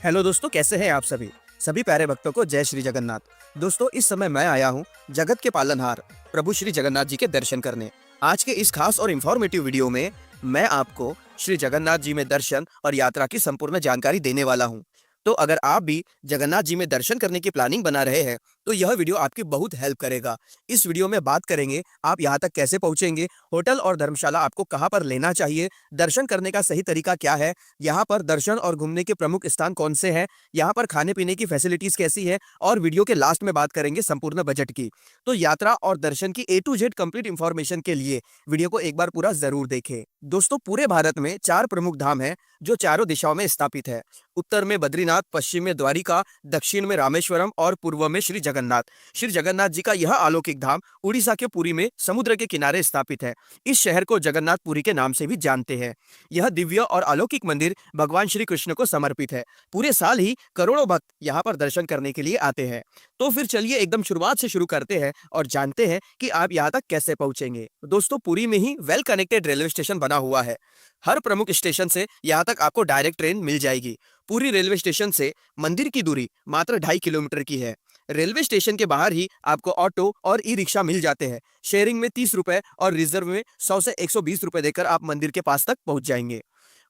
Hello दोस्तों, कैसे हैं आप सभी सभी प्यारे भक्तों को जय श्री जगन्नाथ। दोस्तों, इस समय मैं आया हूँ जगत के पालनहार प्रभु श्री जगन्नाथ जी के दर्शन करने। आज के इस खास और इंफॉर्मेटिव वीडियो में मैं आपको श्री जगन्नाथ जी में दर्शन और यात्रा की संपूर्ण जानकारी देने वाला हूँ। तो अगर आप भी जगन्नाथ जी में दर्शन करने की प्लानिंग बना रहे हैं तो यह वीडियो आपकी बहुत हेल्प करेगा। इस वीडियो में बात करेंगे आप यहाँ तक कैसे पहुंचेंगे, होटल और धर्मशाला आपको कहाँ पर लेना चाहिए, दर्शन करने का सही तरीका क्या है, यहाँ पर दर्शन और घूमने के प्रमुख स्थान कौन से हैं, यहाँ पर खाने पीने की फैसिलिटीज कैसी है, और वीडियो के लास्ट में बात करेंगे संपूर्ण बजट की। तो यात्रा और दर्शन की A to Z complete information के लिए वीडियो को एक बार पूरा जरूर देखें। दोस्तों, पूरे भारत में 4 प्रमुख धाम हैं जो चारों दिशाओं में स्थापित है। उत्तर में बद्रीनाथ, पश्चिम में द्वारिका, दक्षिण में रामेश्वरम और पूर्व में श्री जगन्नाथ। श्री जगन्नाथ जी का यह अलौकिक धाम उड़ीसा के पुरी में समुद्र के किनारे स्थापित है। इस शहर को जगन्नाथपुरी के नाम से भी जानते हैं। यह दिव्य और अलौकिक मंदिर भगवान श्री कृष्ण को समर्पित है। पूरे साल ही करोड़ों भक्त यहाँ पर दर्शन करने के लिए आते हैं। तो फिर चलिए एकदम शुरुआत से शुरू करते हैं और जानते हैं कि आप यहाँ तक कैसे पहुंचेंगे। दोस्तों, पुरी में ही वेल कनेक्टेड रेलवे स्टेशन बना हुआ है। हर प्रमुख स्टेशन से यहाँ तक आपको डायरेक्ट ट्रेन मिल जाएगी। पूरी रेलवे स्टेशन से मंदिर की दूरी मात्र 2.5 किलोमीटर की है। रेलवे स्टेशन के बाहर ही आपको ऑटो और ई रिक्शा मिल जाते हैं। शेयरिंग में 30 रुपए और रिजर्व में 100 से 120 रुपए देकर आप मंदिर के पास तक पहुंच जाएंगे।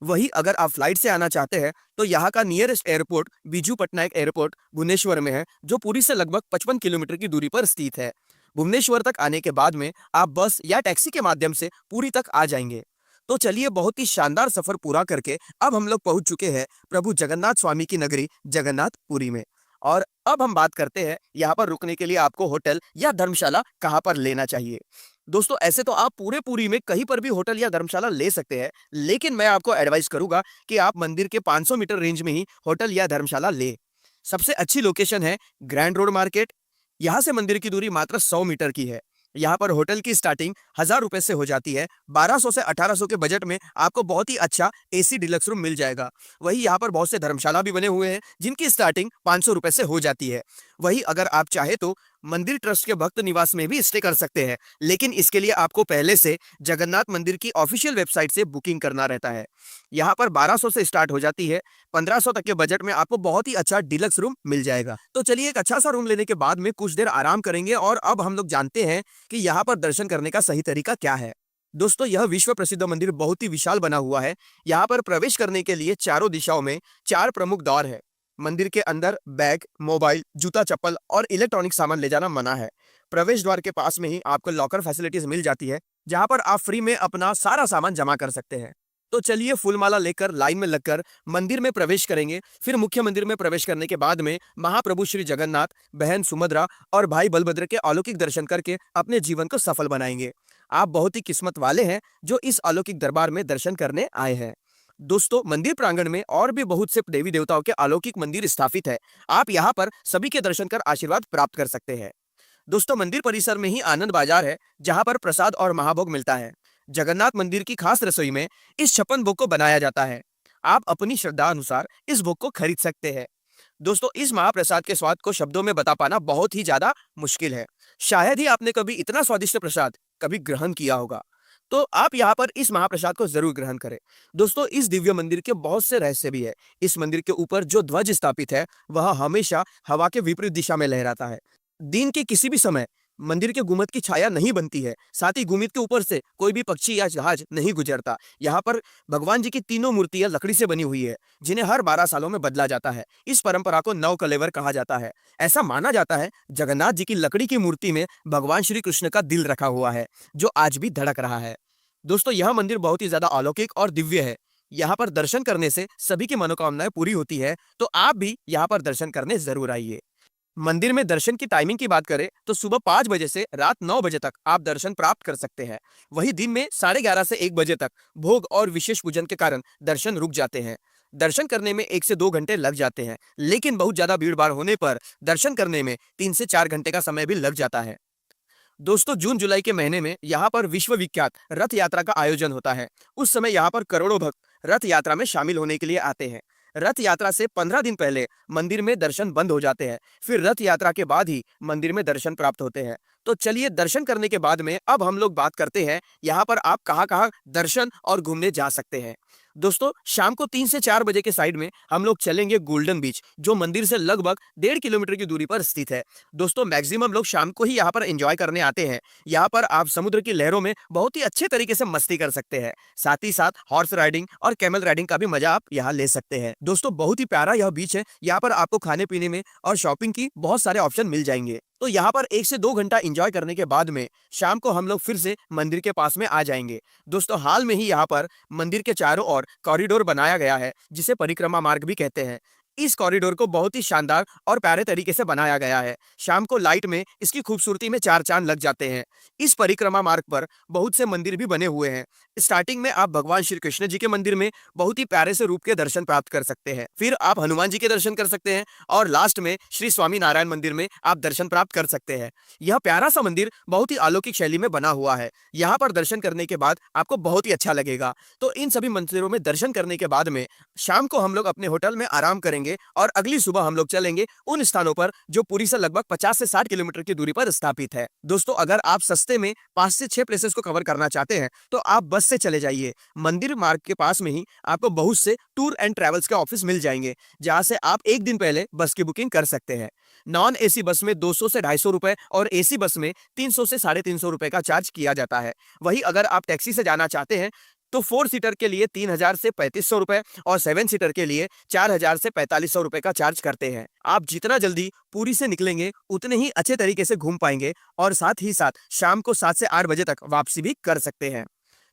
वही अगर आप फ्लाइट से आना चाहते हैं तो यहाँ का nearest airport Biju Patnaik airport Bhubaneswar में है, जो पुरी से लगभग 55 किलोमीटर की दूरी पर स्थित है। भुवनेश्वर तक आने के बाद में आप बस या टैक्सी के माध्यम से पुरी तक आ जाएंगे। तो चलिए, बहुत ही शानदार सफर पूरा करके अब हम लोग पहुंच चुके हैं प्रभु जगन्नाथ स्वामी की नगरी जगन्नाथपुरी में। और अब हम बात करते हैं यहाँ पर रुकने के लिए आपको होटल या धर्मशाला कहाँ पर लेना चाहिए। दोस्तों, ऐसे तो आप पूरे पुरी में कहीं पर भी होटल या धर्मशाला ले सकते हैं, लेकिन मैं आपको एडवाइस करूंगा कि आप मंदिर के 500 मीटर रेंज में ही होटल या धर्मशाला ले। सबसे अच्छी लोकेशन है ग्रैंड रोड मार्केट। यहाँ से मंदिर की दूरी मात्र 100 मीटर की है। यहाँ पर होटल की स्टार्टिंग 1000 रुपए से हो जाती है। 1200 से 1800 के बजट में आपको बहुत ही अच्छा AC डिलक्स रूम मिल जाएगा। वही यहाँ पर बहुत से धर्मशाला भी बने हुए हैं जिनकी स्टार्टिंग 500 रुपए से हो जाती है। वही अगर आप चाहे तो मंदिर ट्रस्ट के भक्त निवास में भी स्टे कर सकते हैं, लेकिन इसके लिए आपको पहले से जगन्नाथ मंदिर की ऑफिशियल वेबसाइट से बुकिंग करना रहता है। यहाँ पर 1200 से स्टार्ट हो जाती है। 1500 तक के बजट में आपको बहुत ही अच्छा डिलक्स रूम मिल जाएगा। तो चलिए, एक अच्छा सा रूम लेने के बाद में कुछ देर आराम करेंगे और अब हम लोग जानते हैं कि यहाँ पर दर्शन करने का सही तरीका क्या है। दोस्तों, यह विश्व प्रसिद्ध मंदिर बहुत ही विशाल बना हुआ है। यहाँ पर प्रवेश करने के लिए चारों दिशाओं में 4 प्रमुख द्वार है। मंदिर के अंदर बैग, मोबाइल, जूता चप्पल और इलेक्ट्रॉनिक सामान ले जाना मना है। प्रवेश द्वार के पास में ही आपको लॉकर फैसिलिटीज मिल जाती है, जहाँ पर आप फ्री में अपना सारा सामान जमा कर सकते हैं। तो चलिए, फूलमाला लेकर लाइन में लगकर मंदिर में प्रवेश करेंगे। फिर मुख्य मंदिर में प्रवेश करने के बाद में महाप्रभु श्री जगन्नाथ, बहन सुभद्रा और भाई बलभद्र के अलौकिक दर्शन करके अपने जीवन को सफल बनाएंगे। आप बहुत ही किस्मत वाले हैं जो इस अलौकिक दरबार में दर्शन करने आए हैं। दोस्तों, मंदिर प्रांगण में और भी बहुत से देवी देवताओं के अलौकिक मंदिर स्थापित है। आप यहाँ पर सभी के दर्शन कर आशीर्वाद प्राप्त कर सकते हैं। दोस्तों, मंदिर परिसर में ही आनंद बाजार है, जहाँ पर प्रसाद और महाभोग मिलता है। जगन्नाथ मंदिर की खास रसोई में इस 56 भोग को बनाया जाता है। आप अपनी श्रद्धा अनुसार इस भोग को खरीद सकते हैं। दोस्तों, इस महाप्रसाद के स्वाद को शब्दों में बता पाना बहुत ही ज्यादा मुश्किल है। शायद ही आपने कभी इतना स्वादिष्ट प्रसाद कभी ग्रहण किया होगा। तो आप यहाँ पर इस महाप्रसाद को जरूर ग्रहण करें। दोस्तों, इस दिव्य मंदिर के बहुत से रहस्य भी है। इस मंदिर के ऊपर जो ध्वज स्थापित है वह हमेशा हवा के विपरीत दिशा में लहराता है। दिन के किसी भी समय मंदिर के गुम्बद की छाया नहीं बनती है। साथ ही गुम्बद के ऊपर से कोई भी पक्षी या जहाज नहीं गुजरता। यहाँ पर भगवान जी की तीनों मूर्तियां लकड़ी से बनी हुई है, जिन्हें हर 12 सालों में बदला जाता है। इस परंपरा को नव कलेवर कहा जाता है। ऐसा माना जाता है जगन्नाथ जी की लकड़ी की मूर्ति में भगवान श्री कृष्ण का दिल रखा हुआ है, जो आज भी धड़क रहा है। दोस्तों, यह मंदिर बहुत ही ज्यादा अलौकिक और दिव्य है। यहाँ पर दर्शन करने से सभी की मनोकामनाएं पूरी होती है। तो आप भी यहाँ पर दर्शन करने जरूर आइए। मंदिर में दर्शन की टाइमिंग की बात करें तो सुबह 5 बजे से रात 9 बजे तक आप दर्शन प्राप्त कर सकते हैं। वही दिन में 11:30 से 1 बजे तक भोग और विशेष पूजन के कारण दर्शन रुक जाते हैं। दर्शन करने में 1 से 2 घंटे लग जाते हैं, लेकिन बहुत ज्यादा भीड़ भाड़ होने पर दर्शन करने में 3 से 4 घंटे का समय भी लग जाता है। दोस्तों, जून जुलाई के महीने में यहाँ पर विश्व विख्यात रथ यात्रा का आयोजन होता है। उस समय यहाँ पर करोड़ों भक्त रथ यात्रा में शामिल होने के लिए आते हैं। रथ यात्रा से 15 दिन पहले मंदिर में दर्शन बंद हो जाते हैं। फिर रथ यात्रा के बाद ही मंदिर में दर्शन प्राप्त होते हैं। तो चलिए दर्शन करने के बाद में अब हम लोग बात करते हैं यहाँ पर आप कहाँ कहाँ दर्शन और घूमने जा सकते हैं। दोस्तों शाम को 3 से 4 बजे के साइड में हम लोग चलेंगे गोल्डन बीच, जो मंदिर से लगभग 1.5 किलोमीटर की दूरी पर स्थित है। दोस्तों मैक्सिमम लोग शाम को ही यहाँ पर एंजॉय करने आते हैं। यहाँ पर आप समुद्र की लहरों में बहुत ही अच्छे तरीके से मस्ती कर सकते हैं। साथ ही साथ हॉर्स राइडिंग और कैमल राइडिंग का भी मजा आप यहाँ ले सकते हैं। दोस्तों बहुत ही प्यारा यह बीच है। यहाँ पर आपको खाने पीने में और शॉपिंग की बहुत सारे ऑप्शन मिल जाएंगे। तो यहाँ पर 1 से 2 घंटा एंजॉय करने के बाद में शाम को हम लोग फिर से मंदिर के पास में आ जाएंगे। दोस्तों हाल में ही यहाँ पर मंदिर के चारों ओर कॉरिडोर बनाया गया है, जिसे परिक्रमा मार्ग भी कहते हैं। इस कॉरिडोर को बहुत ही शानदार और प्यारे तरीके से बनाया गया है। शाम को लाइट में इसकी खूबसूरती में 4 चांद लग जाते हैं। इस परिक्रमा मार्ग पर बहुत से मंदिर भी बने हुए हैं। स्टार्टिंग में आप भगवान श्री कृष्ण जी के मंदिर में बहुत ही प्यारे से रूप के दर्शन प्राप्त कर सकते हैं। फिर आप हनुमान जी के दर्शन कर सकते हैं और लास्ट में श्री स्वामी नारायण मंदिर में आप दर्शन प्राप्त कर सकते हैं। यह प्यारा सा मंदिर बहुत ही अलौकिक शैली में बना हुआ है। यहाँ पर दर्शन करने के बाद आपको बहुत ही अच्छा लगेगा। तो इन सभी मंदिरों में दर्शन करने के बाद में शाम को हम लोग अपने होटल में आराम करेंगे और अगली सुबह हम लोग चलेंगे उन स्थानों पर जो पुरी से लगभग 50 से 60 किलोमीटर की दूरी पर स्थापित है। दोस्तों अगर आप सस्ते में 5 से 6 प्लेसेस को कवर करना चाहते हैं तो आप बस से चले जाइए। मंदिर मार्ग के पास में ही आपको बहुत से टूर एंड ट्रैवल्स के ऑफिस मिल जाएंगे, जहां से आप एक दिन पहले बस की बुकिंग कर सकते हैं। नॉन एसी बस में 200 से 250 रुपए और एसी बस में 300 से 350 रुपए का चार्ज किया जाता है। वही अगर आप टैक्सी से जाना चाहते हैं तो 4 सीटर के लिए 3000 से 3500 रुपए और 7 सीटर के लिए 4000 से 4500 रुपए का चार्ज करते हैं। आप जितना जल्दी पुरी से निकलेंगे उतने ही अच्छे तरीके से घूम पाएंगे और साथ ही साथ शाम को 7 से 8 बजे तक वापसी भी कर सकते हैं।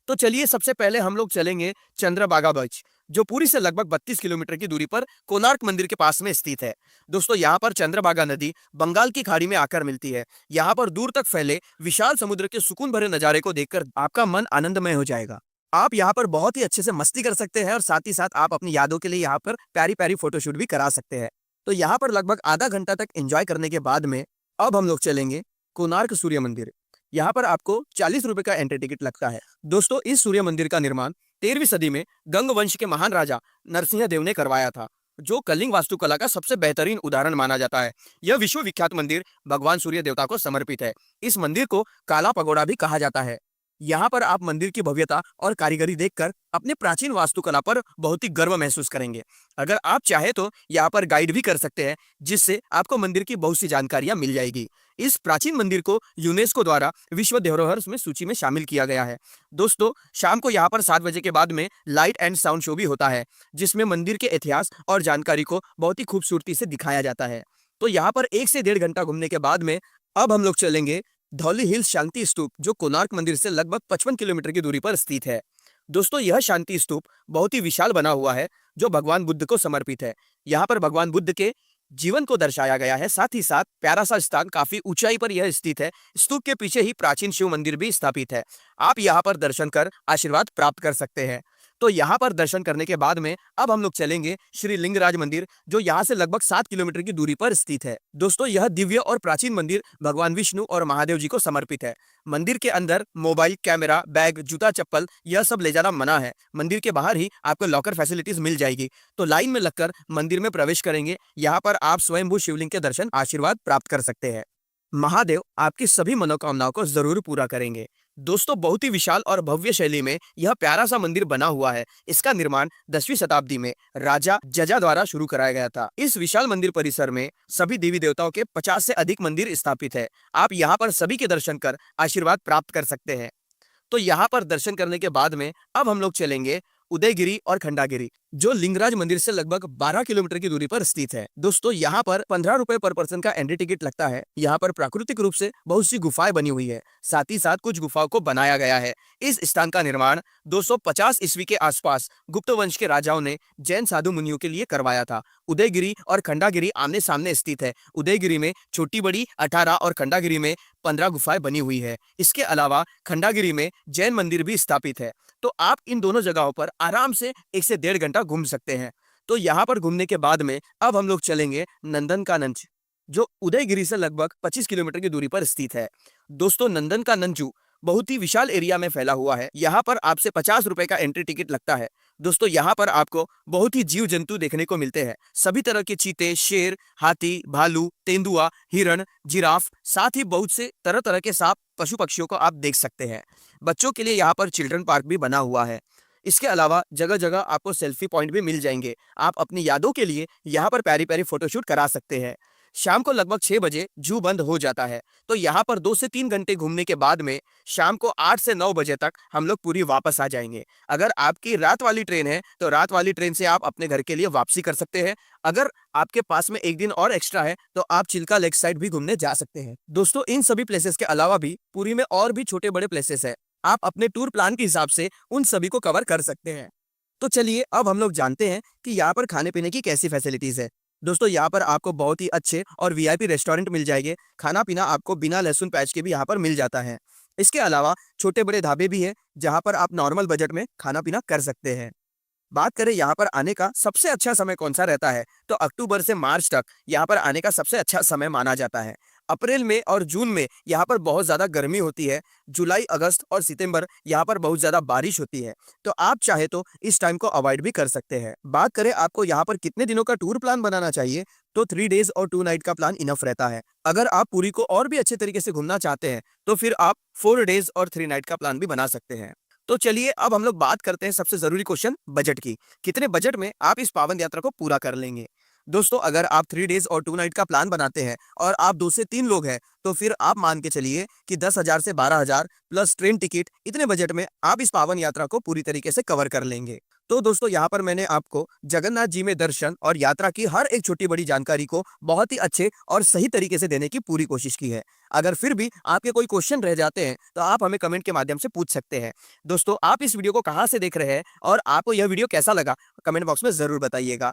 तो चलिए सबसे पहले हम लोग चलेंगे चंद्रभागा बीच, जो पुरी से लगभग 32 किलोमीटर की दूरी पर कोणार्क मंदिर के पास में स्थित है। दोस्तों यहाँ पर चंद्रभागा नदी बंगाल की खाड़ी में आकर मिलती है। यहाँ पर दूर तक फैले विशाल समुद्र के सुकून भरे नजारे को देखकर आपका मन आनंदमय हो जाएगा। आप यहाँ पर बहुत ही अच्छे से मस्ती कर सकते हैं और साथ ही साथ आप अपनी यादों के लिए यहाँ पर प्यारी प्यारी फोटोशूट भी करा सकते हैं। तो यहाँ पर लगभग आधा घंटा तक एंजॉय करने के बाद में अब हम लोग चलेंगे कोणार्क सूर्य मंदिर। यहाँ पर आपको 40 रुपए का एंट्री टिकट लगता है। दोस्तों इस सूर्य मंदिर का निर्माण 13वीं सदी में गंग वंश के महान राजा नरसिंह देव ने करवाया था, जो कलिंग वास्तुकला का सबसे बेहतरीन उदाहरण माना जाता है। यह विश्व विख्यात मंदिर भगवान सूर्य देवता को समर्पित है। इस मंदिर को काला पगोड़ा भी कहा जाता है। यहाँ पर आप मंदिर की भव्यता और कारीगरी देखकर अपने प्राचीन वास्तुकला पर बहुत ही गर्व महसूस करेंगे। अगर आप चाहे तो यहाँ पर गाइड भी कर सकते हैं, जिससे आपको मंदिर की बहुत सी जानकारियां मिल जाएगी। इस प्राचीन मंदिर को यूनेस्को द्वारा विश्व धरोहर में सूची में शामिल किया गया है। दोस्तों शाम को यहाँ पर 7 बजे के बाद में लाइट एंड साउंड शो भी होता है, जिसमें मंदिर के इतिहास और जानकारी को बहुत ही खूबसूरती से दिखाया जाता है। तो यहाँ पर 1 से 1.5 घंटा घूमने के बाद में अब हम लोग चलेंगे धौली हिल्स शांति स्तूप, जो कोणार्क मंदिर से लगभग 55 किलोमीटर की दूरी पर स्थित है। दोस्तों यह शांति स्तूप बहुत ही विशाल बना हुआ है, जो भगवान बुद्ध को समर्पित है। यहाँ पर भगवान बुद्ध के जीवन को दर्शाया गया है। साथ ही साथ प्यारा सा स्थान, काफी ऊंचाई पर यह स्थित है। स्तूप के पीछे ही प्राचीन शिव मंदिर भी स्थापित है। आप यहाँ पर दर्शन कर आशीर्वाद प्राप्त कर सकते हैं। तो यहाँ पर दर्शन करने के बाद में अब हम लोग चलेंगे श्री लिंगराज मंदिर, जो यहाँ से लगभग 7 किलोमीटर की दूरी पर स्थित है। दोस्तों यह दिव्य और प्राचीन मंदिर भगवान विष्णु और महादेव जी को समर्पित है। मंदिर के अंदर मोबाइल, कैमरा, बैग, जूता, चप्पल यह सब ले जाना मना है। मंदिर के बाहर ही आपको लॉकर फैसिलिटीज मिल जाएगी। तो लाइन में लगकर मंदिर में प्रवेश करेंगे। यहाँ पर आप स्वयंभू शिवलिंग के दर्शन आशीर्वाद प्राप्त कर सकते हैं। महादेव आपकी सभी मनोकामनाओं को जरूर पूरा करेंगे। दोस्तों बहुत ही विशाल और भव्य शैली में यह प्यारा सा मंदिर बना हुआ है। इसका निर्माण 10वीं शताब्दी में राजा जजा द्वारा शुरू कराया गया था। इस विशाल मंदिर परिसर में सभी देवी देवताओं के 50 से अधिक मंदिर स्थापित है। आप यहाँ पर सभी के दर्शन कर आशीर्वाद प्राप्त कर सकते हैं। तो यहाँ पर दर्शन करने के बाद में अब हम लोग चलेंगे उदयगिरी और खंडागिरी, जो लिंगराज मंदिर से लगभग 12 किलोमीटर की दूरी पर स्थित है। दोस्तों यहाँ पर 15 रुपए पर पर्सन का एंट्री टिकट लगता है। यहाँ पर प्राकृतिक रूप से बहुत सी गुफाएं बनी हुई है। साथ ही साथ कुछ गुफाओं को बनाया गया है। इस स्थान का निर्माण 250 ईस्वी के आसपास गुप्त वंश के राजाओं ने जैन साधु मुनियों के लिए करवाया था। उदयगिरी और खंडागिरी आमने सामने स्थित है। उदयगिरी में छोटी बड़ी 18 और खंडागिरी में 15 गुफाएं बनी हुई है। इसके अलावा खंडागिरी में जैन मंदिर भी स्थापित है। तो आप इन दोनों जगहों पर आराम से 1 से 1.5 घंटा घूम सकते हैं। तो यहाँ पर घूमने के बाद में अब हम लोग चलेंगे नंदनकानन, जो उदयगिरी से लगभग 25 किलोमीटर की दूरी पर स्थित है। दोस्तों नंदनकानन जू बहुत ही विशाल एरिया में फैला हुआ है। यहाँ पर आपसे 50 रुपए का एंट्री टिकट लगता है। दोस्तों यहाँ पर आपको बहुत ही जीव जंतु देखने को मिलते हैं। सभी तरह के चीते, शेर, हाथी, भालू, तेंदुआ, हिरण, जिराफ, साथ ही बहुत से तरह तरह के सांप, पशु पक्षियों को आप देख सकते हैं। बच्चों के लिए यहाँ पर चिल्ड्रन पार्क भी बना हुआ है। इसके अलावा जगह जगह आपको सेल्फी पॉइंट भी मिल जाएंगे। आप अपनी यादों के लिए यहाँ पर प्यारी प्यारी फोटोशूट करा सकते हैं। शाम को लगभग 6 बजे जू बंद हो जाता है, तो यहाँ पर 2 से 3 घंटे घूमने के बाद में शाम को 8 से 9 बजे तक हम लोग पूरी वापस आ जाएंगे। अगर आपकी रात वाली ट्रेन है तो रात वाली ट्रेन से आप अपने घर के लिए वापसी कर सकते हैं। अगर आपके पास में एक दिन और एक्स्ट्रा है तो आप चिल्का लेक साइड भी घूमने जा सकते हैं। दोस्तों इन सभी प्लेसेस के अलावा भी पुरी में और भी छोटे बड़े प्लेसेस है। आप अपने टूर प्लान के हिसाब से उन सभी को कवर कर सकते हैं। तो चलिए अब हम लोग जानते हैं कि यहाँ पर खाने पीने की कैसी फैसिलिटीज है। दोस्तों यहाँ पर आपको बहुत ही अच्छे और वीआईपी रेस्टोरेंट मिल जाएंगे। खाना पीना आपको बिना लहसुन प्याज के भी यहाँ पर मिल जाता है। इसके अलावा छोटे बड़े ढाबे भी हैं जहाँ पर आप नॉर्मल बजट में खाना पीना कर सकते हैं। बात करें यहाँ पर आने का सबसे अच्छा समय कौन सा रहता है, तो अक्टूबर से मार्च तक यहाँ पर आने का सबसे अच्छा समय माना जाता है। अप्रैल में और जून में यहाँ पर बहुत ज़्यादा गर्मी होती है। जुलाई, अगस्त और सितंबर यहाँ पर बहुत ज़्यादा बारिश होती है, तो आप चाहे तो इस टाइम को अवॉइड भी कर सकते हैं। बात करें आपको यहाँ पर कितने दिनों का टूर प्लान बनाना चाहिए, तो 3 डेज और 2 नाइट का प्लान इनफ रहता है। अगर आप पुरी को और भी अच्छे तरीके से घूमना चाहते हैं तो फिर आप 4 डेज और 3 नाइट का प्लान भी बना सकते हैं। तो चलिए अब हम लोग बात करते हैं सबसे जरूरी क्वेश्चन, बजट की। कितने बजट में आप इस पावन यात्रा को पूरा कर लेंगे। दोस्तों अगर आप 3 डेज और 2 नाइट का प्लान बनाते हैं और आप 2 से 3 लोग हैं तो फिर आप मान के चलिए कि 10,000 से 12,000 प्लस ट्रेन टिकट, इतने बजट में आप इस पावन यात्रा को पूरी तरीके से कवर कर लेंगे। तो दोस्तों यहाँ पर मैंने आपको जगन्नाथ जी में दर्शन और यात्रा की हर एक छोटी बड़ी जानकारी को बहुत ही अच्छे और सही तरीके से देने की पूरी कोशिश की है। अगर फिर भी आपके कोई क्वेश्चन रह जाते हैं तो आप हमें कमेंट के माध्यम से पूछ सकते हैं। दोस्तों आप इस वीडियो को कहाँ से देख रहे हैं और आपको यह वीडियो कैसा लगा, कमेंट बॉक्स में जरूर बताइएगा।